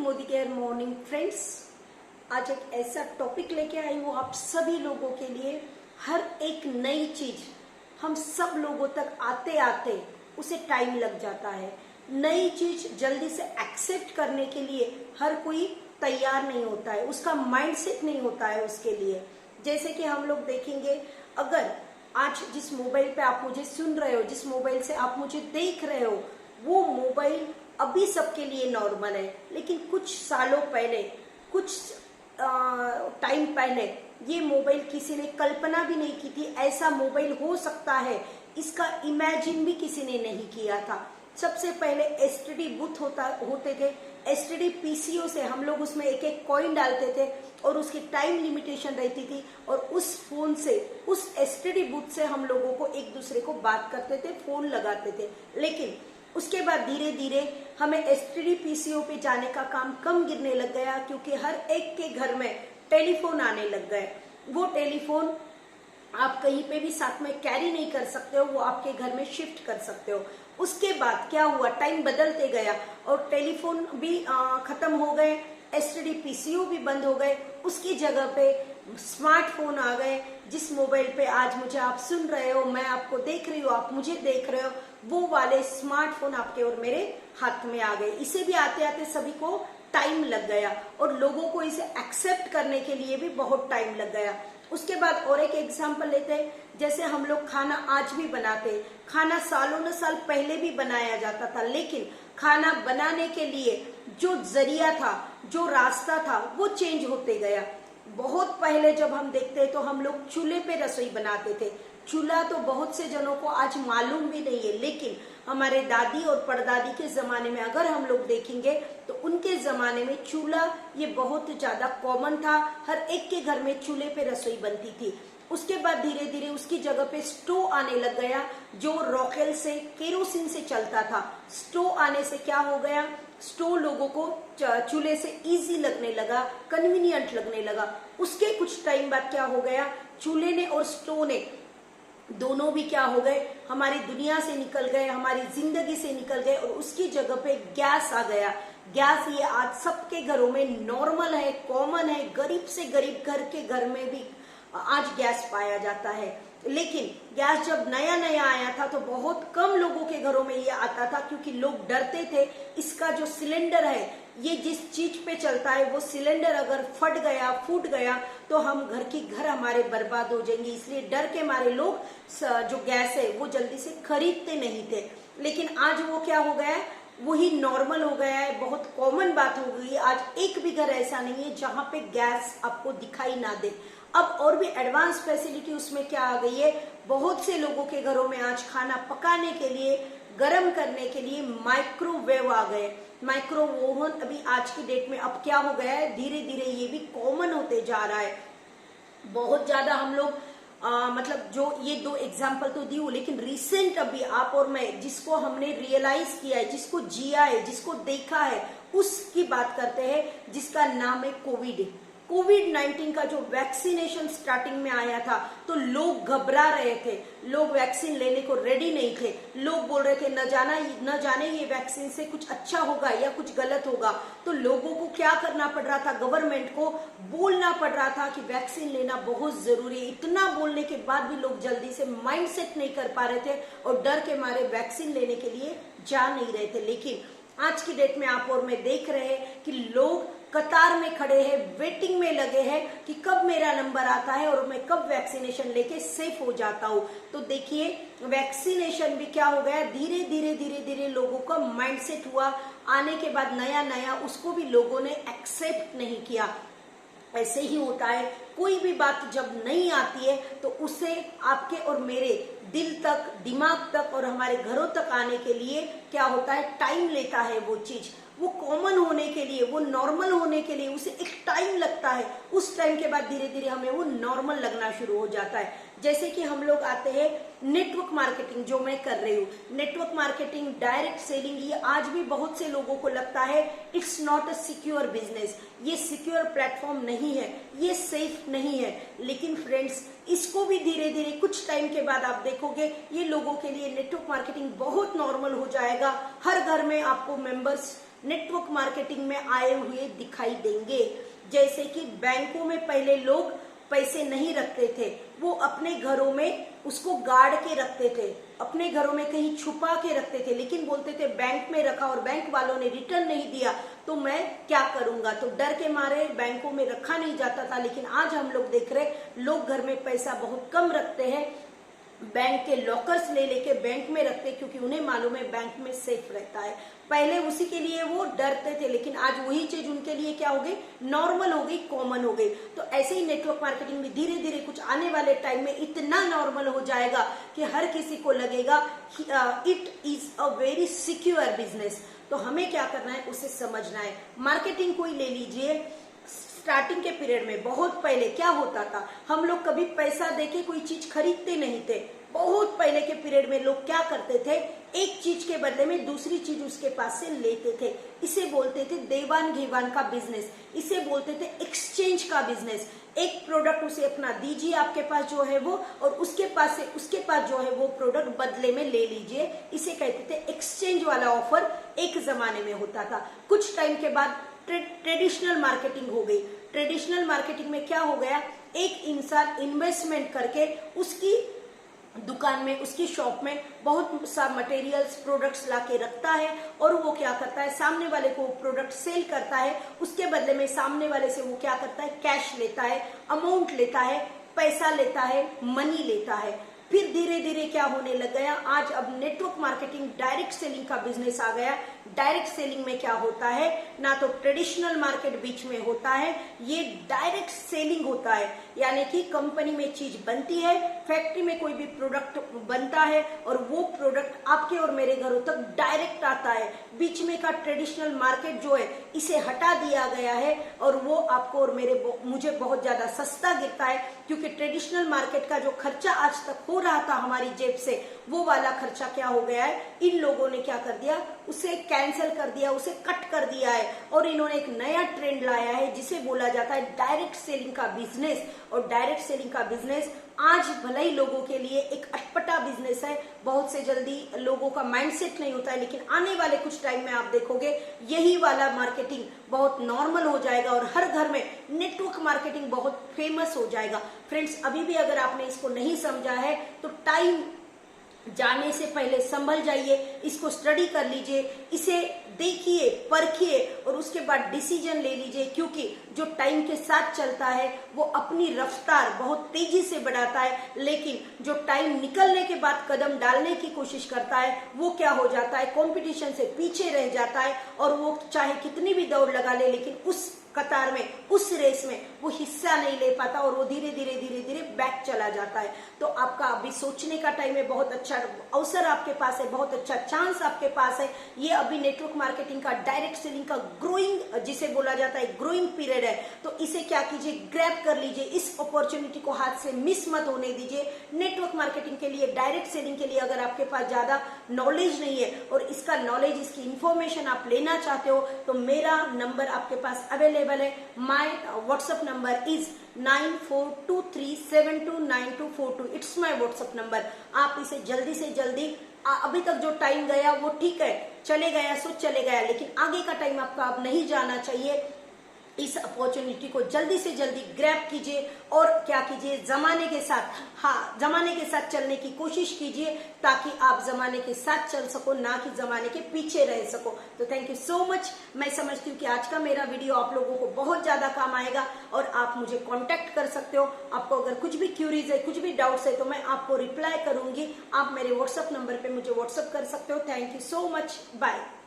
Modi care morning friends. आज एक ऐसा टॉपिक लेके आई हूँ आप सभी लोगों के लिए। हर एक नई चीज हम सब लोगों तक आते आते उसे टाइम लग जाता है। नई चीज जल्दी से एक्सेप्ट करने के लिए हर कोई तैयार नहीं होता है, उसका माइंडसेट नहीं होता है उसके लिए। जैसे कि हम लोग देखेंगे, अगर आज जिस मोबाइल पे आप मुझे सुन रहे हो, जिस मोबाइल से आप मुझे देख रहे हो, वो मोबाइल अभी सबके लिए नॉर्मल है, लेकिन कुछ सालों पहले, कुछ टाइम पहले ये मोबाइल किसी ने कल्पना भी नहीं की थी ऐसा मोबाइल हो सकता है, इसका इमेजिन भी किसी ने नहीं किया था। सबसे पहले एसटीडी बूथ होते थे, एसटीडी पीसीओ से हम लोग उसमें एक एक कॉइन डालते थे और उसकी टाइम लिमिटेशन रहती थी, और उस फोन से, उस एसटीडी बूथ से हम लोगों को एक दूसरे को बात करते थे, फोन लगाते थे। लेकिन उसके बाद धीरे धीरे हमें एसटीडी पीसीओ पे जाने का काम कम गिरने लग गया, क्योंकि हर एक के घर में टेलीफोन आने लग गए। वो टेलीफोन आप कहीं पे भी साथ में कैरी नहीं कर सकते हो, वो आपके घर में शिफ्ट कर सकते हो। उसके बाद क्या हुआ, टाइम बदलते गया और टेलीफोन भी खत्म हो गए, एसटीडी पीसीओ भी बंद हो गए। उसकी जगह पे स्मार्टफोन आ गए, जिस मोबाइल पे आज मुझे आप सुन रहे हो, मैं आपको देख रही हूँ, आप मुझे देख रहे हो, वो वाले स्मार्टफोन आपके और मेरे हाथ में आ गए। इसे भी आते आते सभी को टाइम लग गया और लोगों को इसे एक्सेप्ट करने के लिए भी बहुत टाइम लग गया। उसके बाद और एक एग्जांपल लेते हैं, जैसे हम लोग खाना आज भी बनाते हैं, खाना सालों न साल पहले भी बनाया जाता था, लेकिन खाना बनाने के लिए जो जरिया था, जो रास्ता था, वो चेंज होते गया। बहुत पहले जब हम देखते हैं तो हम लोग चूल्हे पे रसोई बनाते थे। चूल्हा तो बहुत से जनों को आज मालूम भी नहीं है, लेकिन हमारे दादी और परदादी के जमाने में अगर हम लोग देखेंगे तो उनके जमाने में चूल्हा ये बहुत ज्यादा कॉमन था, हर एक के घर में चूल्हे पे रसोई बनती थी। उसके बाद धीरे धीरे उसकी जगह पे स्टोव आने लग गया, जो रॉकेल से, केरोसिन से चलता था। स्टोव आने से क्या हो गया, स्टोव लोगों को चूल्हे से इजी लगने लगा, कन्वीनियंट लगने लगा। उसके कुछ टाइम बाद क्या हो गया, चूल्हे ने और स्टोव ने दोनों भी क्या हो गए, हमारी दुनिया से निकल गए, हमारी जिंदगी से निकल गए, और उसकी जगह पे गैस आ गया। गैस ये आज सबके घरों में नॉर्मल है, कॉमन है, गरीब से गरीब घर के घर में भी आज गैस पाया जाता है। लेकिन गैस जब नया नया आया था तो बहुत कम लोगों के घरों में ये आता था, क्योंकि लोग डरते थे इसका जो सिलेंडर है, ये जिस चीज पे चलता है, वो सिलेंडर अगर फट गया, फूट गया तो हम घर हमारे बर्बाद हो जाएंगे। इसलिए डर के मारे लोग जो गैस है वो जल्दी से खरीदते नहीं थे। लेकिन आज वो क्या हो गया है, वही नॉर्मल हो गया है, बहुत कॉमन बात हो गई है। आज एक भी घर ऐसा नहीं है जहां पे गैस आपको दिखाई ना दे। अब और भी एडवांस फैसिलिटी उसमें क्या आ गई है, बहुत से लोगों के घरों में आज खाना पकाने के लिए, गर्म करने के लिए माइक्रोवेव आ गए। माइक्रो ओवन अभी आज की डेट में अब क्या हो गया है, धीरे धीरे ये भी कॉमन होते जा रहा है। बहुत ज्यादा हम लोग मतलब जो ये दो एग्जाम्पल तो दी हूँ, लेकिन रिसेंट अभी आप और मैं जिसको हमने रियलाइज किया है, जिसको जिया है, जिसको देखा है, उसकी बात करते हैं, जिसका नाम है कोविड-19 का जो वैक्सीनेशन स्टार्टिंग में आया था तो लोग घबरा रहे थे, लोग वैक्सीन लेने को रेडी नहीं थे। लोग बोल रहे थे न जाने ये वैक्सीन से कुछ अच्छा होगा या कुछ गलत होगा। तो लोगों को क्या करना पड़ रहा था, गवर्नमेंट को बोलना पड़ रहा था कि वैक्सीन लेना बहुत जरूरी है। इतना बोलने के बाद भी लोग जल्दी से माइंडसेट नहीं कर पा रहे थे और डर के मारे वैक्सीन लेने के लिए जा नहीं रहे थे। लेकिन आज की डेट में आप और मैं देख रहे हैं कि लोग कतार में खड़े हैं, वेटिंग में लगे हैं कि कब मेरा नंबर आता है और मैं कब वैक्सीनेशन लेके सेफ हो जाता हूँ। तो देखिए, वैक्सीनेशन भी क्या हो गया, धीरे धीरे लोगों का माइंडसेट हुआ। आने के बाद नया नया उसको भी लोगों ने एक्सेप्ट नहीं किया। ऐसे ही होता है, कोई भी बात जब नहीं आती है तो उसे आपके और मेरे दिल तक, दिमाग तक और हमारे घरों तक आने के लिए क्या होता है, टाइम लेता है। वो चीज, वो कॉमन होने के लिए, वो नॉर्मल होने के लिए उसे एक टाइम लगता है। उस टाइम के बाद धीरे धीरे हमें वो नॉर्मल लगना शुरू हो जाता है। जैसे कि हम लोग आते हैं नेटवर्क मार्केटिंग, जो मैं कर रही हूँ, नेटवर्क मार्केटिंग, डायरेक्ट सेलिंग, ये आज भी बहुत से लोगों को लगता है it's not a secure business, ये सिक्योर प्लेटफॉर्म नहीं है, ये सेफ नहीं है। लेकिन फ्रेंड्स, इसको भी धीरे धीरे कुछ टाइम के बाद आप देखोगे ये लोगों के लिए नेटवर्क मार्केटिंग बहुत नॉर्मल हो जाएगा। हर घर में आपको मेंबर्स नेटवर्क मार्केटिंग में आए हुए दिखाई देंगे। जैसे कि बैंकों में पहले लोग पैसे नहीं रखते थे, वो अपने घरों में उसको गाड़ के रखते थे, अपने घरों में कहीं छुपा के रखते थे, लेकिन बोलते थे बैंक में रखा और बैंक वालों ने रिटर्न नहीं दिया तो मैं क्या करूंगा, तो डर के मारे बैंकों में रखा नहीं जाता था। लेकिन आज हम लोग देख रहे लोग घर में पैसा बहुत कम रखते हैं, बैंक के लॉकर्स ले लेके बैंक में रखते, क्योंकि उन्हें मालूम है बैंक में सेफ रहता है। पहले उसी के लिए वो डरते थे, लेकिन आज वही चीज उनके लिए क्या हो गई, नॉर्मल हो गई, कॉमन हो गई। तो ऐसे ही नेटवर्क मार्केटिंग में धीरे धीरे कुछ आने वाले टाइम में इतना नॉर्मल हो जाएगा कि हर किसी को लगेगा it is a very secure business. तो हमें क्या करना है, उसे समझना है। मार्केटिंग कोई ले लीजिए, स्टार्टिंग के पीरियड में बहुत पहले क्या होता था, हम लोग कभी पैसा देके कोई चीज खरीदते नहीं थे। बहुत पहले के पीरियड में लोग क्या करते थे, एक चीज के बदले में दूसरी चीज उसके पास से लेते थे। इसे बोलते थे देवान घेवान का बिजनेस, इसे बोलते थे एक्सचेंज का बिजनेस। एक प्रोडक्ट उसे अपना दीजिए, आपके पास जो है वो, और उसके पास से उसके पास जो है वो प्रोडक्ट बदले में ले लीजिए। इसे कहते थे एक्सचेंज वाला ऑफर एक जमाने में होता था। कुछ टाइम के बाद ट्रेडिशनल मार्केटिंग हो गई। ट्रेडिशनल मार्केटिंग में क्या हो गया, एक इंसान इन्वेस्टमेंट करके उसकी दुकान में, उसकी शॉप में बहुत सा मटेरियल्स, प्रोडक्ट्स लाके रखता है और वो क्या करता है, सामने वाले को प्रोडक्ट सेल करता है। उसके बदले में सामने वाले से वो क्या करता है, कैश लेता है, अमाउंट लेता है, पैसा लेता है, मनी लेता है। फिर धीरे धीरे क्या होने लग गया, आज अब नेटवर्क मार्केटिंग डायरेक्ट सेलिंग का बिजनेस आ गया। डायरेक्ट सेलिंग में क्या होता है, ना तो ट्रेडिशनल मार्केट बीच में होता है, ये डायरेक्ट सेलिंग होता है। यानी कि कंपनी में चीज बनती है, फैक्ट्री में कोई भी प्रोडक्ट बनता है और वो प्रोडक्ट आपके और मेरे घरों तक डायरेक्ट आता है। बीच में का ट्रेडिशनल मार्केट जो है इसे हटा दिया गया है और वो आपको और मुझे बहुत ज्यादा सस्ता गिरता है, क्योंकि ट्रेडिशनल मार्केट का जो खर्चा आज तक हो रहा था हमारी जेब से, वो वाला खर्चा क्या हो गया है, इन लोगों ने क्या कर दिया, उसे कैंसिल कर दिया, उसे कट कर दिया है। और इन्होंने एक नया ट्रेंड लाया है जिसे बोला जाता है डायरेक्ट सेलिंग का बिजनेस। और डायरेक्ट सेलिंग का बिजनेस आज भले ही लोगों के लिए एक अटपटा बिजनेस है, बहुत से जल्दी लोगों का माइंडसेट नहीं होता है, लेकिन आने वाले कुछ टाइम में आप देखोगे यही वाला मार्केटिंग बहुत नॉर्मल हो जाएगा और हर घर में नेटवर्क मार्केटिंग बहुत फेमस हो जाएगा। फ्रेंड्स, अभी भी अगर आपने इसको नहीं समझा है तो टाइम जाने से पहले संभल जाइए, इसको स्टडी कर लीजिए, इसे देखिए, परखिए और उसके बाद डिसीजन ले लीजिए। क्योंकि जो टाइम के साथ चलता है वो अपनी रफ्तार बहुत तेजी से बढ़ाता है, लेकिन जो टाइम निकलने के बाद कदम डालने की कोशिश करता है वो क्या हो जाता है, कंपटीशन से पीछे रह जाता है और वो चाहे कितनी भी दौड़ लगा ले, लेकिन उस कतार में, उस रेस में वो हिस्सा नहीं ले पाता और वो धीरे धीरे बैक चला जाता है। तो आपका अभी सोचने का टाइम है, बहुत अच्छा अवसर आपके पास है, बहुत अच्छा चांस आपके पास है। ये अभी नेटवर्क मार्केटिंग का, डायरेक्ट सेलिंग का ग्रोइंग, जिसे बोला जाता है ग्रोइंग पीरियड है। तो इसे क्या कीजिए, ग्रैब कर लीजिए, इस अपॉर्चुनिटी को हाथ से मिस मत होने दीजिए। नेटवर्क मार्केटिंग के लिए, डायरेक्ट सेलिंग के लिए अगर आपके पास ज्यादा नॉलेज नहीं है और इसका नॉलेज, इसकी इंफॉर्मेशन आप लेना चाहते हो तो मेरा नंबर आपके पास अवेलेबल है। My WhatsApp number is 9423729242। It's my WhatsApp number. आप इसे जल्दी से जल्दी, अभी तक जो टाइम गया वो ठीक है, चले गया सो चले गया, लेकिन आगे का टाइम आपका अब नहीं जाना चाहिए। इस अपॉर्चुनिटी को जल्दी से जल्दी ग्रैब कीजिए और क्या कीजिए, जमाने के साथ, हाँ, जमाने के साथ चलने की कोशिश कीजिए ताकि आप जमाने के साथ चल सको, ना कि जमाने के पीछे रह सको। तो थैंक यू सो मच। मैं समझती हूँ कि आज का मेरा वीडियो आप लोगों को बहुत ज्यादा काम आएगा और आप मुझे कांटेक्ट कर सकते हो। आपको अगर कुछ भी क्यूरीज है, कुछ भी डाउट्स है तो मैं आपको रिप्लाई करूंगी। आप मेरे व्हाट्सएप नंबर पे मुझे व्हाट्सएप कर सकते हो। Thank you so much. Bye.